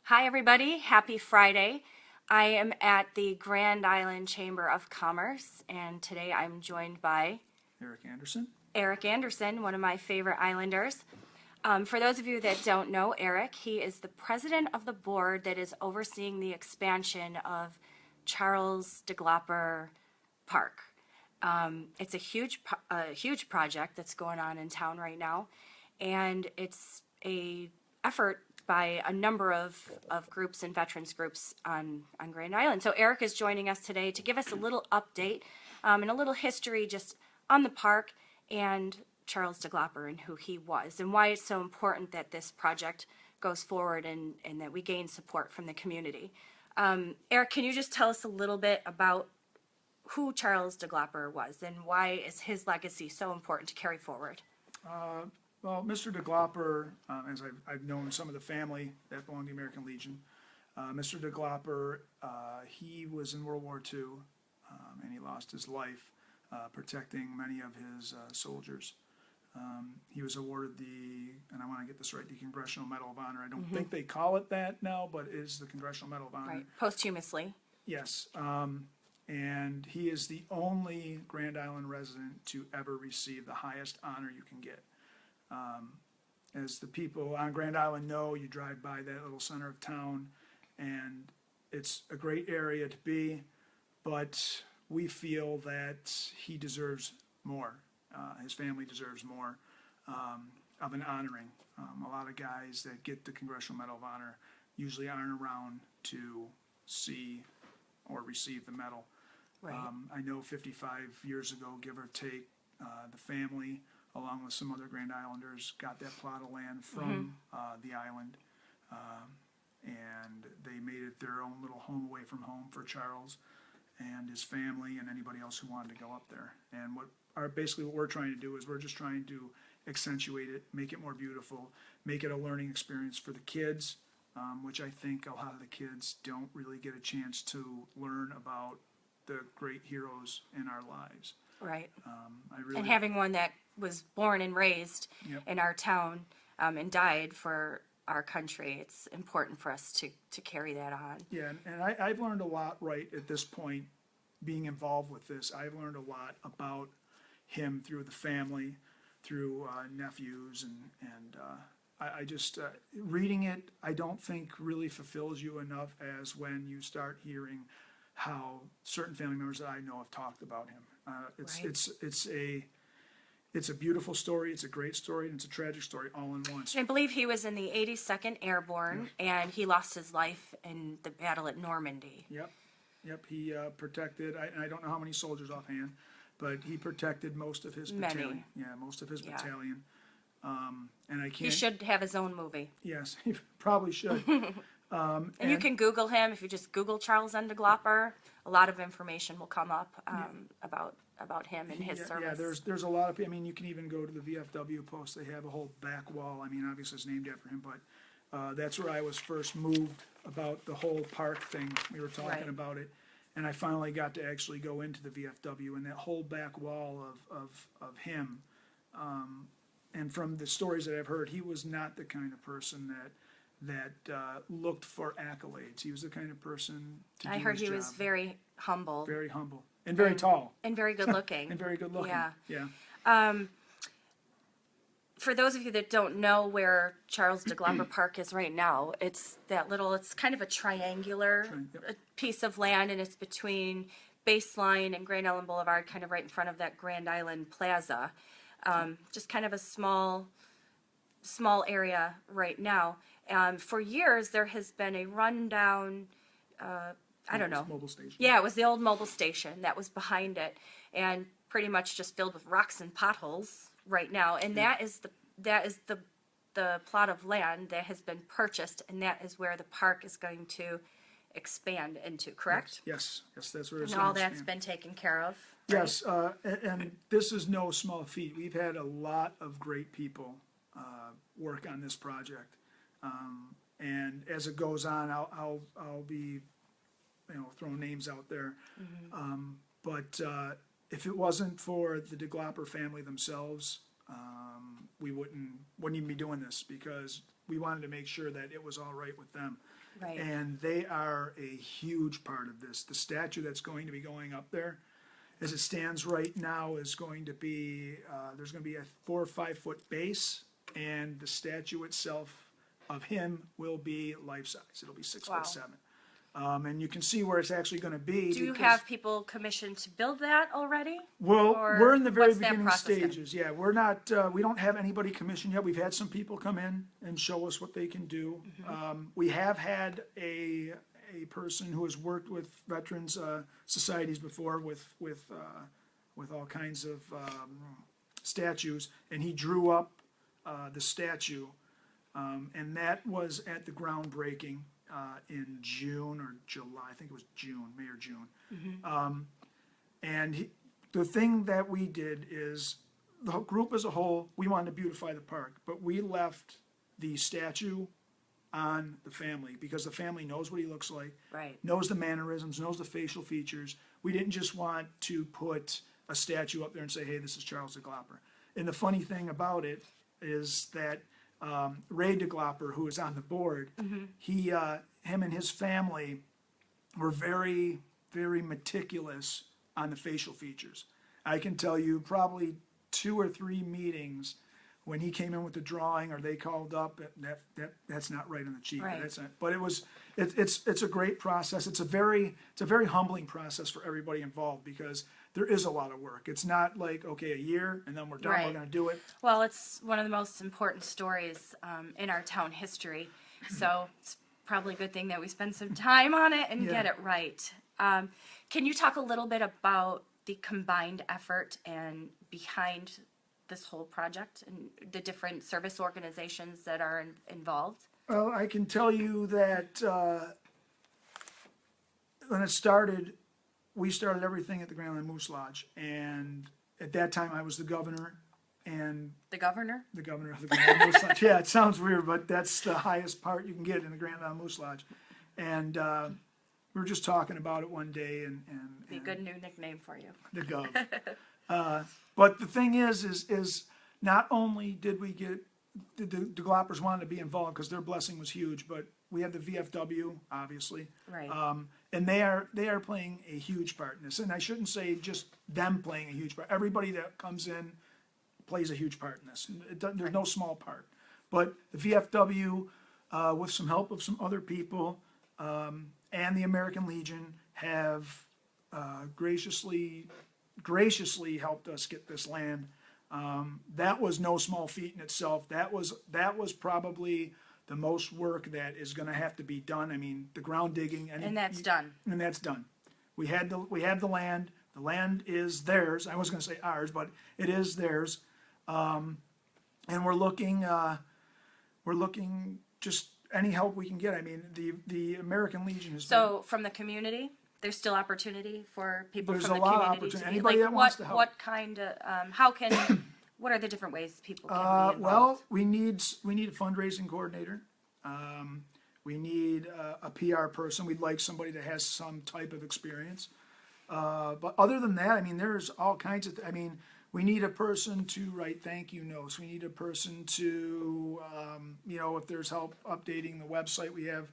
Hi, everybody. Happy Friday. I am at the Grand Island Chamber of Commerce, and today I'm joined by Erik Anderson. Erik Anderson, one of my favorite Islanders. For those of you that don't know Erik, he is the president of the board that is overseeing the expansion of Charles DeGlopper Park. It's a huge project that's going on in town right now, and it's a effort by a number of groups and veterans groups on Grand Island. So Erik is joining us today to give us a little update and a little history just on the park and Charles DeGlopper and who he was and why it's so important that this project goes forward and that we gain support from the community. Erik, can you just tell us a little bit about who Charles DeGlopper was and why is his legacy so important to carry forward? Well, Mr. DeGlopper, as I've known some of the family that belonged to the American Legion, Mr. DeGlopper, he was in World War II, and he lost his life protecting many of his soldiers. He was awarded and I want to get this right, the Congressional Medal of Honor. I don't think they call it that now, but it is the Congressional Medal of Honor. Right, posthumously. Yes, and he is the only Grand Island resident to ever receive the highest honor you can get. As the people on Grand Island know, you drive by that little center of town, and it's a great area to be, but we feel that he deserves more. His family deserves more of an honoring. A lot of guys that get the Congressional Medal of Honor usually aren't around to see or receive the medal. Right. I know 55 years ago, give or take, the family, along with some other Grand Islanders, got that plot of land from the island, and they made it their own little home away from home for Charles and his family and anybody else who wanted to go up there. And basically what we're trying to do is we're just trying to accentuate it, make it more beautiful, make it a learning experience for the kids, which I think a lot of the kids don't really get a chance to learn about the great heroes in our lives. Right. Really, and having one that was born and raised Yep. in our town and died for our country, it's important for us to carry that on. Yeah, and I've learned a lot right at this point, being involved with this. I've learned a lot about him through the family, through nephews, and I just, reading it, I don't think really fulfills you enough as when you start hearing how certain family members that I know have talked about him. Right. It's a beautiful story, it's a great story, and it's a tragic story all in one. I believe he was in the 82nd Airborne, and he lost his life in the battle at Normandy. Yep, he protected, I don't know how many soldiers offhand, but he protected most of his battalion. Many. Yeah, most of his Yeah. battalion. And I can't. He should have his own movie. Yes, he probably should. And you can Google him. If you just Google Charles N. DeGlopper, a lot of information will come up about him and his service. Yeah, there's a lot of, I mean, you can even go to the VFW post. They have a whole back wall. I mean, obviously it's named after him, but that's where I was first moved about the whole park thing. We were talking Right. about it, and I finally got to actually go into the VFW, and that whole back wall of him. And from the stories that I've heard, he was not the kind of person that looked for accolades. He was the kind of person to do I heard his he was job. very humble Very humble and very tall and very good looking. and very good looking. Yeah. Yeah. For those of you that don't know where Charles DeGlopper Park is right now, it's kind of a triangular Yep. piece of land, and it's between Baseline and Grand Island Boulevard, kind of right in front of that Grand Island Plaza. Just kind of a small area right now. For years, there has been a rundown, I don't know. Mobile station. Yeah, it was the old mobile station that was behind it, and pretty much just filled with rocks and potholes right now. And that is the plot of land that has been purchased, and that is where the park is going to expand into. Correct? Yes, that's where it's And all gonna that's expand. been taken care of. Yes, and this is no small feat. We've had a lot of great people work on this project, and as it goes on, I'll be, throwing names out there. But if it wasn't for the DeGlopper family themselves, we wouldn't even be doing this, because we wanted to make sure that it was all right with them. Right. And they are a huge part of this. The statue that's going to be going up there, as it stands right now, is going to be, there's going to be a 4 or 5 foot base, and the statue itself of him will be life size. It'll be 6'7". And you can see where it's actually going to be. Do you have people commissioned to build that already? Well, Or we're in the very what's that beginning process gonna be? stages. Yeah, we're not. We don't have anybody commissioned yet. We've had some people come in and show us what they can do. We have had a person who has worked with veterans societies before with all kinds of statues, and he drew up the statue, and that was at the groundbreaking in June or July. I think it was June, May or June. And the thing that we did is, the group as a whole, we wanted to beautify the park, but we left the statue on the family, because the family knows what he looks like, Right. knows the mannerisms, knows the facial features. We didn't just want to put a statue up there and say, hey, this is Charles DeGlopper. And the funny thing about it is that Ray DeGlopper, who is on the board, him and his family were very, very meticulous on the facial features. I can tell you probably 2 or 3 meetings when he came in with the drawing, or they called up, that's not right on the cheek. Right. That's not, but it's a great process. It's a very humbling process for everybody involved, because there is a lot of work. It's not like, okay, a year and then we're done, Right. we're going to do it. Well, it's one of the most important stories in our town history, so it's probably a good thing that we spend some time on it and get Yeah. it right. Can you talk a little bit about the combined effort and behind this whole project and the different service organizations that are involved? Well, I can tell you that when it started, we started everything at the Grand Island Moose Lodge, and at that time I was the governor, and The governor? the governor of the Grand Island Moose Lodge. Yeah, it sounds weird, but that's the highest part you can get in the Grand Island Moose Lodge. And we were just talking about it one day, and Be a good new nickname for you. the gov. But the thing is not only did we get the DeGloppers wanted to be involved because their blessing was huge, but we have the VFW, obviously, Right. and they are playing a huge part in this. And I shouldn't say just them playing a huge part. Everybody that comes in plays a huge part in this. There's no small part. But the VFW, with some help of some other people, and the American Legion have graciously helped us get this land. That was no small feat in itself. That was probably the most work that is going to have to be done. I mean, the ground digging, And that's done. And that's done. We have the land. The land is theirs. I was going to say ours, but it is theirs. And we're looking just any help we can get. I mean, the American Legion has So from the community, there's still opportunity for people There's from a the lot of community opportunity. to be Anybody like, that wants to help. What kind of how can what are the different ways people can be involved? Well, we need a fundraising coordinator. We need a PR person. We'd like somebody that has some type of experience. But other than that, I mean, there's all kinds of. I mean, we need a person to write thank you notes. We need a person to, if there's help updating the website, we have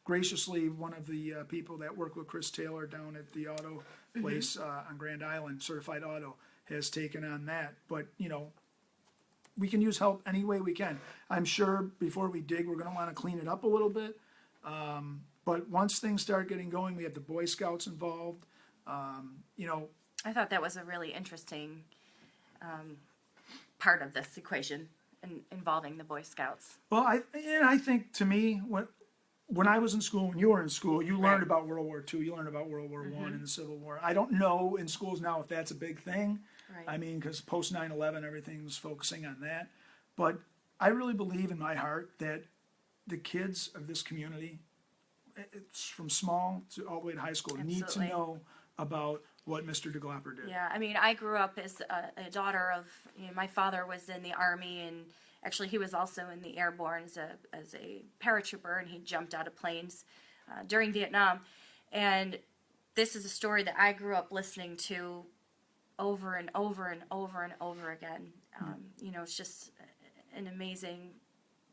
graciously one of the people that work with Chris Taylor down at the auto place on Grand Island, Certified Auto, has taken on that. But, we can use help any way we can. I'm sure before we dig, we're going to want to clean it up a little bit. But once things start getting going, we have the Boy Scouts involved. I thought that was a really interesting part of this equation involving the Boy Scouts. Well, I think to me, when I was in school, when you were in school, you learned Right. about World War II, you learned about World War I and the Civil War. I don't know in schools now if that's a big thing. Right. I mean, because post 9/11, everything's focusing on that. But I really believe in my heart that the kids of this community, it's from small to all the way to high school, need to Absolutely. know about what Mr. DeGlopper did. Yeah, I mean, I grew up as a daughter of, my father was in the Army, and actually he was also in the Airborne as a paratrooper, and he jumped out of planes during Vietnam. And this is a story that I grew up listening to over and over and over and over again. It's just an amazing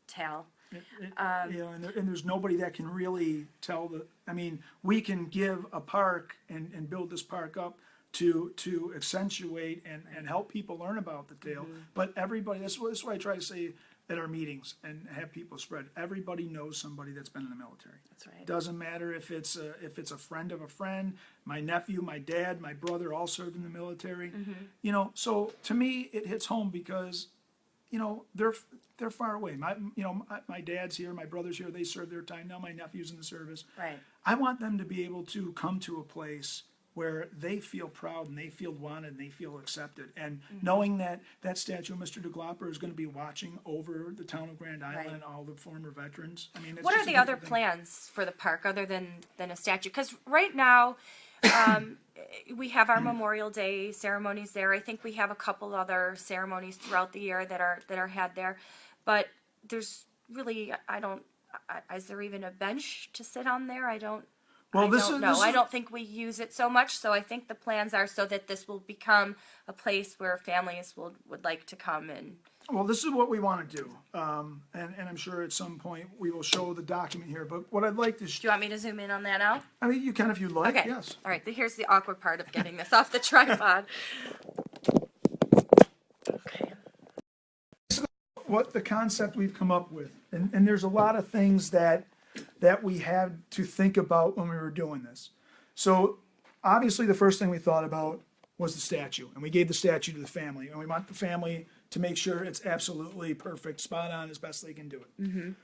tale. You know, and there's nobody that can really tell I mean, we can give a park and build this park up to accentuate and help people learn about the tale. But everybody, this is what I try to say at our meetings and have people spread. Everybody knows somebody that's been in the military. That's right. Doesn't matter if it's a friend of a friend. My nephew, my dad, my brother all served in the military. You know, so to me it hits home because, you know, they're far away. My dad's here, my brother's here. They served their time. Now my nephew's in the service. Right. I want them to be able to come to a place where they feel proud and they feel wanted and they feel accepted. And knowing that that statue of Mr. DeGlopper is going to be watching over the town of Grand Island Right. and all the former veterans. I mean, it's What are just a the other beautiful thing. plans for the park other than a statue? Because right now, we have our Memorial Day ceremonies there. I think we have a couple other ceremonies throughout the year that are had there, but there's really is there even a bench to sit on there? I don't know. I don't think we use it so much. So I think the plans are so that this will become a place where families would like to come and. Well, this is what we want to do, and I'm sure at some point we will show the document here. But what I'd like to, Do you want me to zoom in on that now? I mean, you can if you like. Okay. Yes. All right. Here's the awkward part of getting this off the tripod. Okay. What the concept we've come up with, and there's a lot of things that we had to think about when we were doing this. So obviously the first thing we thought about was the statue, and we gave the statue to the family, and we want the family to make sure it's absolutely perfect, spot on, as best they can do it.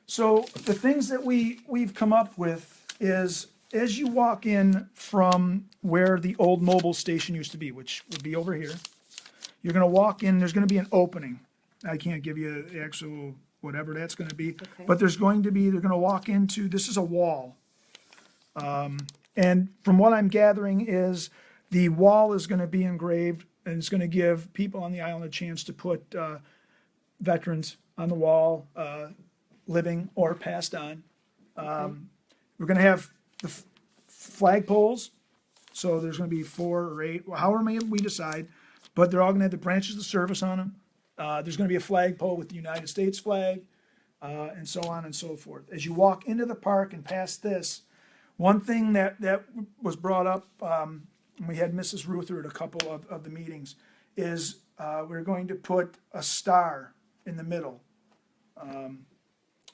So the things that we've come up with is, as you walk in from where the old mobile station used to be, which would be over here, you're going to walk in, there's going to be an opening. I can't give you the actual whatever that's going to be, but they're going to walk into, this is a wall. And from what I'm gathering is the wall is going to be engraved, and it's going to give people on the island a chance to put veterans on the wall, living or passed on. We're going to have the flagpoles, so there's going to be 4 or 8, however many we decide, but they're all going to have the branches of service on them. There's going to be a flagpole with the United States flag, and so on and so forth. As you walk into the park and past this, one thing that was brought up, and we had Mrs. Ruther at a couple of the meetings, is we're going to put a star in the middle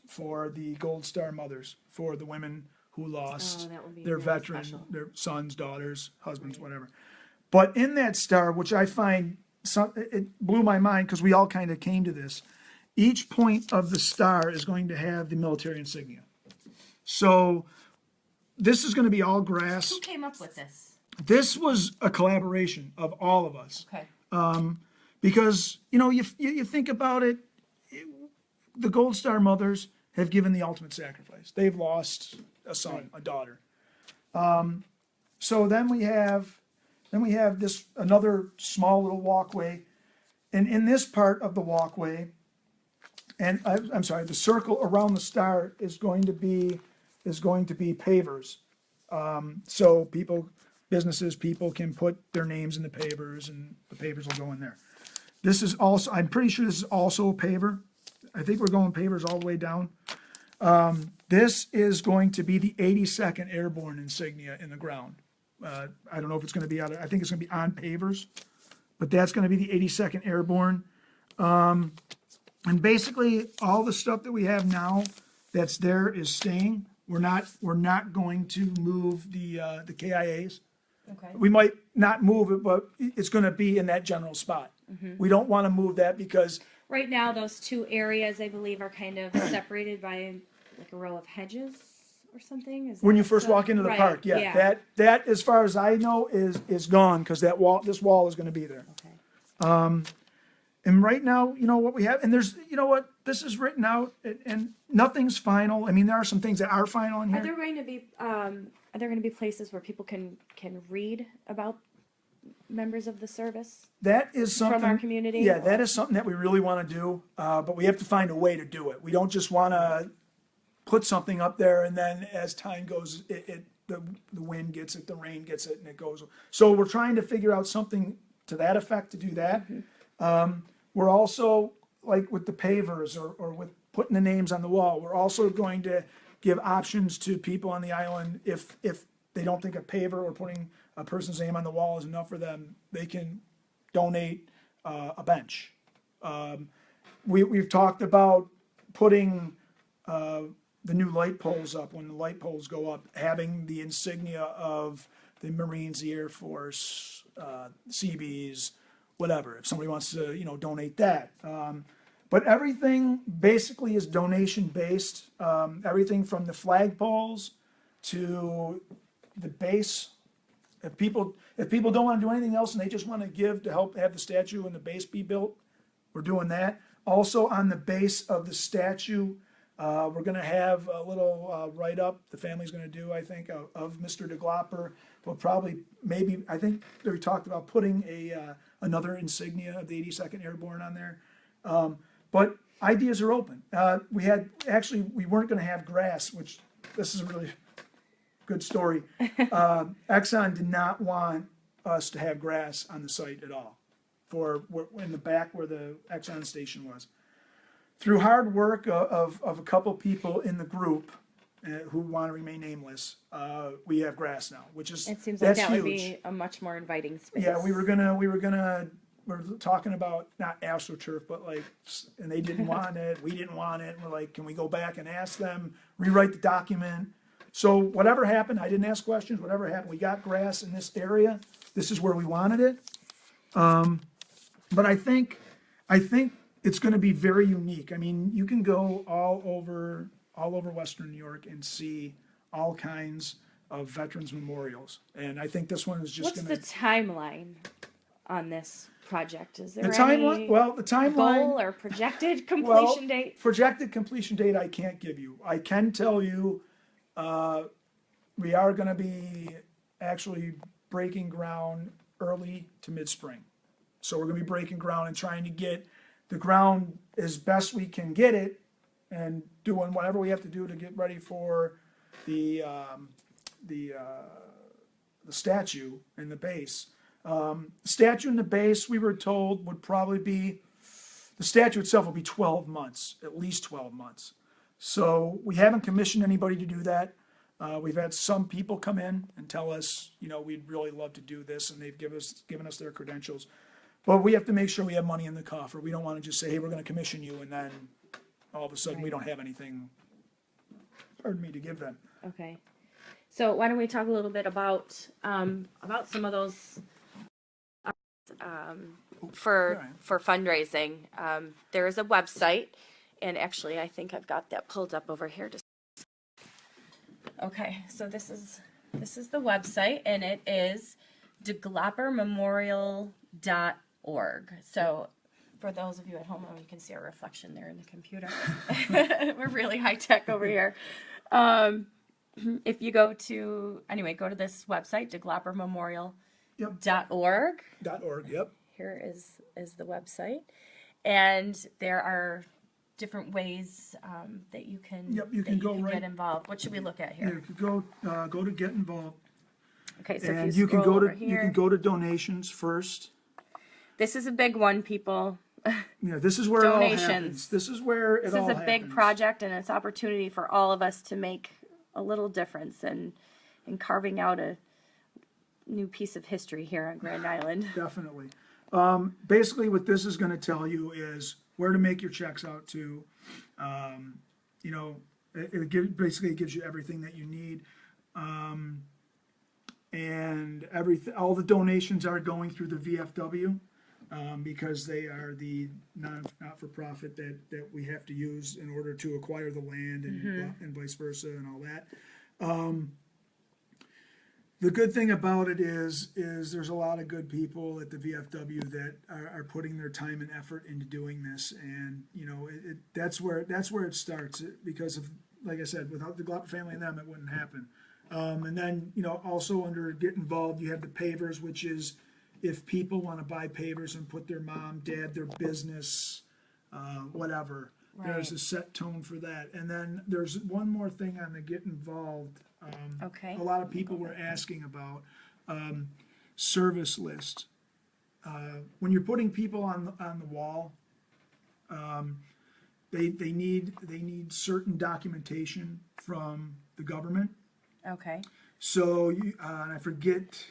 for the Gold Star mothers, for the women who lost that would be their really veteran, special. their sons, daughters, husbands, whatever. But in that star, which I find, it blew my mind because we all kind of came to this, each point of the star is going to have the military insignia. So this is going to be all grass. Who came up with this? This was a collaboration of all of us. Okay. Because, you know, you think about it, the Gold Star mothers have given the ultimate sacrifice. They've lost a son, a daughter. So then we have this another small little walkway, and in this part of the walkway, and I'm sorry, the circle around the star is going to be pavers. So businesses, people can put their names in the pavers, and the pavers will go in there. This is also, I'm pretty sure this is also a paver. I think we're going pavers all the way down. This is going to be the 82nd Airborne insignia in the ground. I don't know if it's going to be I think it's going to be on pavers, but that's going to be the 82nd Airborne. And basically all the stuff that we have now that's there is staying. We're not going to move the KIAs. Okay. We might not move it, but it's going to be in that general spot. We don't want to move that because Right now, those two areas, I believe, are kind of separated by like a row of hedges or something. Is when that you first the- walk into the Right, park, that as far as I know is gone because this wall is going to be there. Okay. And right now, you know what we have, and there's, you know what, this is written out, and nothing's final. I mean, there are some things that are final in Are here. there going to be places where people can read about members of the service? That is something our community? Yeah, that is something that we really want to do, but we have to find a way to do it. We don't just want to put something up there and then as time goes, the wind gets it, the rain gets it, and it goes. So we're trying to figure out something to that effect to do that. We're also like with the pavers or with putting the names on the wall. We're also going to give options to people on the island if they don't think a paver or putting a person's name on the wall is enough for them, they can donate a bench. We've talked about putting the new light poles up. When the light poles go up, having the insignia of the Marines, the Air Force, Seabees, whatever. If somebody wants to, donate that. But everything basically is donation based. Everything from the flagpoles to the base. If people don't want to do anything else and they just want to give to help have the statue and the base be built, we're doing that. Also on the base of the statue, we're going to have a little write-up the family's going to do, I think, of Mr. DeGlopper. We'll probably, I think we talked about putting another insignia of the 82nd Airborne on there. But ideas are open. We weren't going to have grass, which this is a really good story. Exxon did not want us to have grass on the site at all, in the back where the Exxon station was. Through hard work of a couple people in the group who want to remain nameless, we have grass now, which is it seems like that huge. Would be a much more inviting space. Yeah, we're talking about not AstroTurf, but and they didn't want it, we didn't want it. And we're like, can we go back and ask them, rewrite the document? So whatever happened, I didn't ask questions. Whatever happened, we got grass in this area. This is where we wanted it. But I think it's going to be very unique. I mean, you can go all over Western New York and see all kinds of veterans memorials, and I think this one is just. What's the timeline on this project? Is there the timeline? any Well, the timeline goal or projected completion date? Projected completion date, I can't give you. I can tell you, we are going to be actually breaking ground early to mid-spring. So we're going to be breaking ground and trying to get the ground as best we can get it, and doing whatever we have to do to get ready for the statue and the base. The statue and the base, we were told, would probably be, the statue itself will be 12 months, at least 12 months. So we haven't commissioned anybody to do that. We've had some people come in and tell us, we'd really love to do this, and they've given us their credentials. But we have to make sure we have money in the coffer. We don't want to just say, hey, we're going to commission you, and then all of a sudden we don't have anything, to give them. Okay. So why don't we talk a little bit about some of those for fundraising. There is a website, and actually I think I've got that pulled up over here. Okay, so this is the website, and it is DeGlopperMemorial.org. So for those of you at home, you can see our reflection there in the computer. We're really high tech over here. If you go to this website, DeGlopperMemorial.org. .org, yep. Here is the website, and there are different ways that you can get involved. What should we look at here? You could go to get involved. Okay, so and if you can scroll go to over here, you can go to donations first. This is a big one, people. This is where Donations. it all happens. This is where it all happens. This is a big project, and it's an opportunity for all of us to make a little difference in carving out a new piece of history here on Grand Island. Definitely. Basically, what this is going to tell you is where to make your checks out to. It gives you everything that you need. And all the donations are going through the VFW because they are the not-for-profit that we have to use in order to acquire the land and vice versa and all that. The good thing about it is there's a lot of good people at the VFW that are putting their time and effort into doing this, and that's where it starts, because of, like I said, without the DeGlopper family and them, it wouldn't happen. And then also under get involved, you have the pavers, which is if people want to buy pavers and put their mom, dad, their business, whatever. Right. There's a set tone for that, and then there's one more thing on the get involved. Okay. A lot of people were asking about service list. When you're putting people on the wall, they need certain documentation from the government. Okay. So and I forget.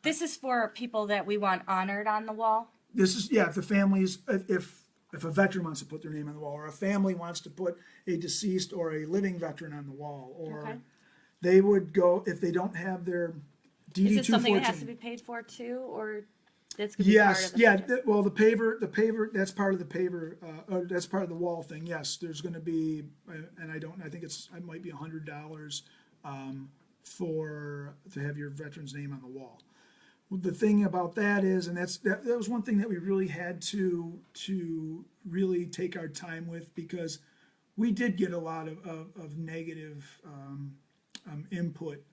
This is for people that we want honored on the wall? This is, yeah, if the families, if a veteran wants to put their name on the wall, or a family wants to put a deceased or a living veteran on the wall, or Okay. they would go, if they don't have their DD Is it something that has to 214. be paid for too, or that's gonna be part Yes, of the yeah, budget? well, the paver, that's part of the paver, that's part of the wall thing, yes, there's gonna be, and I think it might be $100, to have your veteran's name on the wall. The thing about that is, and that was one thing that we really had to really take our time with, because we did get a lot of negative input,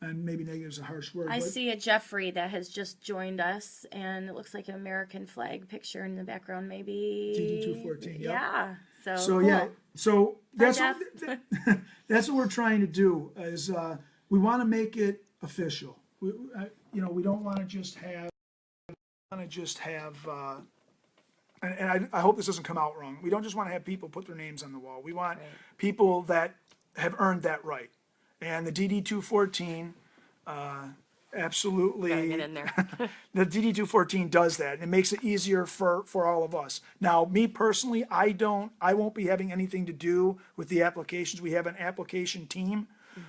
and maybe negative is a harsh word. I but see a Jeffrey that has just joined us, and it looks like an American flag picture in the background, maybe. DD-214, yep. Yeah, so So cool. yeah, so that's Hi, that's what we're trying to do, is we want to make it official. We don't want to just have, and I hope this doesn't come out wrong. We don't just want to have people put their names on the wall. We want people that have earned that right. And the DD-214 absolutely. Gotta get in there. The DD-214 does that, and it makes it easier for all of us. Now, me personally, I won't be having anything to do with the applications. We have an application team,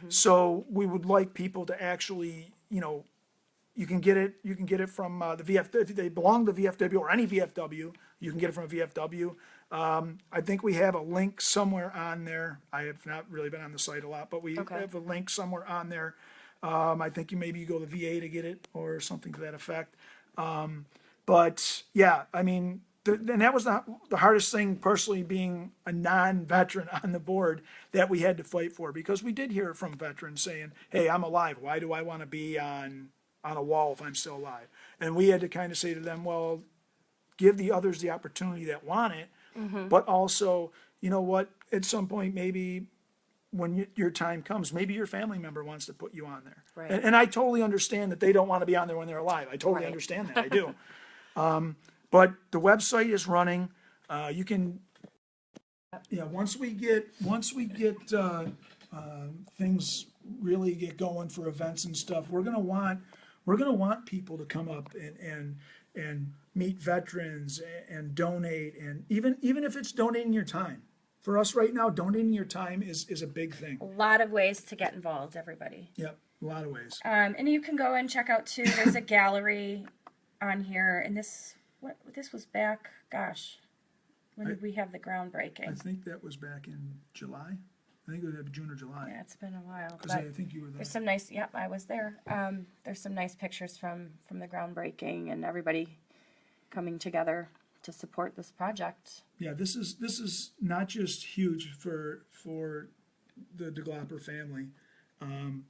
so we would like people to actually, you can get it from the VFW. If they belong to the VFW or any VFW, you can get it from a VFW. I think we have a link somewhere on there. I have not really been on the site a lot, but we have a link somewhere on there. I think you go to the VA to get it or something to that effect. But yeah, I mean, and that was not the hardest thing, personally, being a non-veteran on the board, that we had to fight for, because we did hear from veterans saying, "Hey, I'm alive. Why do I want to be on a wall if I'm still alive?" And we had to kind of say to them, well, give the others the opportunity that want it, but also, you know what, at some point, maybe when your time comes, maybe your family member wants to put you on there. Right. And I totally understand that they don't want to be on there when they're alive. I totally Right. understand that. I do. But the website is running. You can, once we get things really get going for events and stuff, we're gonna want people to come up and meet veterans and donate, and even if it's donating your time. For us right now, donating your time is a big thing. A lot of ways to get involved, everybody. Yep, a lot of ways. And you can go and check out too. There's a gallery on here, and this was back. Gosh, when did we have the I groundbreaking? think that was back in July. I think it was June or July. Yeah, it's been a while. Because I think you were there. There's some nice. Yep, I was there. There's some nice pictures from the groundbreaking and everybody coming together to support this project. Yeah, this is not just huge for the DeGlopper family.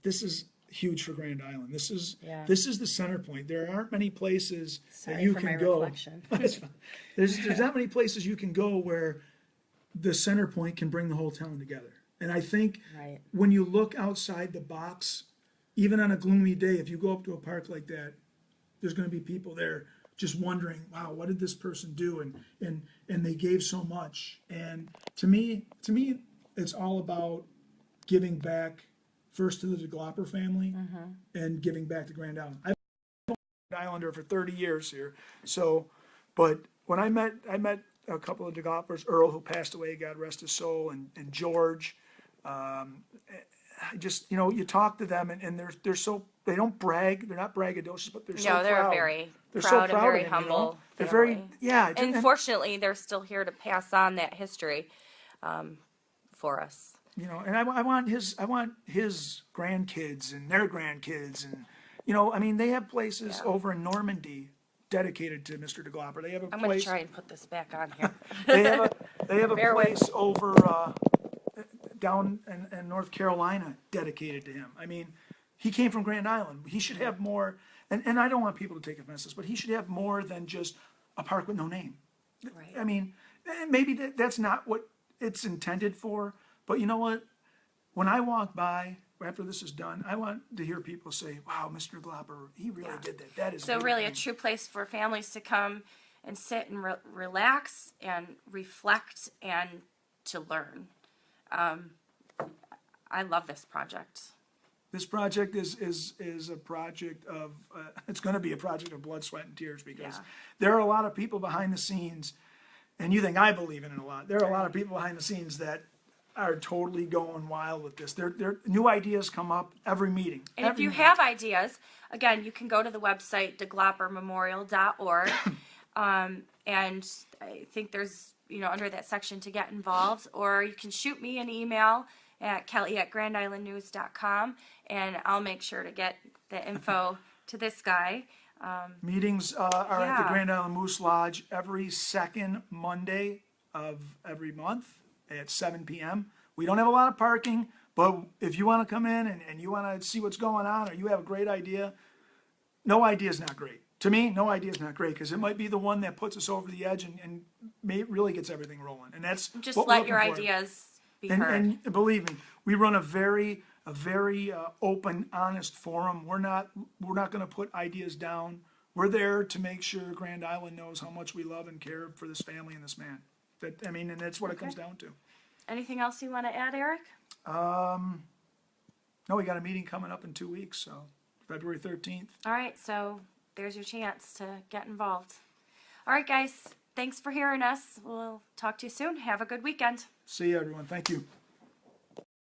This is huge for Grand Island. This is the center point. There aren't many places that you can go. Reflection. There's not many places you can go where the center point can bring the whole town together. And I think when you look outside the box, even on a gloomy day, if you go up to a park like that, there's going to be people there just wondering, wow, what did this person do? And they gave so much. And to me, it's all about giving back first to the DeGlopper family and giving back to Grand Island. I've been an Islander for 30 years here. So, but when I met a couple of DeGloppers, Earl, who passed away, God rest his soul, and George. I just, you talk to them, and they're so, they don't brag, they're not braggadocious, but they're so proud. No, they're very They're proud so and very of him, humble. They're very, family. yeah. And fortunately, they're still here to pass on that history for us. And I want his grandkids and their grandkids, and I mean, they have places over in Normandy dedicated to Mr. DeGlopper. They have a I'm place. going to try and put this back on here. They have a Bear with. place over down in North Carolina dedicated to him. I mean, he came from Grand Island. He should have more, and I don't want people to take offense to this, but he should have more than just a park with no name. Right. I mean, maybe that's not what it's intended for, but you know what? When I walk by after this is done, I want to hear people say, wow, Mr. DeGlopper, he really did that. That is So great really a thing." true place for families to come and sit and relax and reflect and to learn. I love this project. This project is a project of, it's going to be a project of blood, sweat, and tears, because there are a lot of people behind the scenes, and you think I believe in it a lot. There are a lot of people behind the scenes that are totally going wild with this. New ideas come up every meeting. And if you have ideas, again, you can go to the website, DeGlopperMemorial.org, and I think there's, under that section to get involved, or you can shoot me an email at kelly@grandislandnews.com, and I'll make sure to get the info to this guy. Meetings are at the Grand Island Moose Lodge every second Monday of every month at 7 p.m. We don't have a lot of parking, but if you want to come in and you want to see what's going on, or you have a great idea, no idea is not great. To me, no idea is not great, because it might be the one that puts us over the edge and really gets everything rolling. And that's Just what we're let your looking for. ideas be heard. And believe me, we run a very open, honest forum. We're not going to put ideas down. We're there to make sure Grand Island knows how much we love and care for this family and this man. And that's what it comes down to. Anything else you want to add, Erik? No, we got a meeting coming up in 2 weeks, so February 13th. All right, so there's your chance to get involved. All right, guys, thanks for hearing us. We'll talk to you soon. Have a good weekend. See you, everyone. Thank you.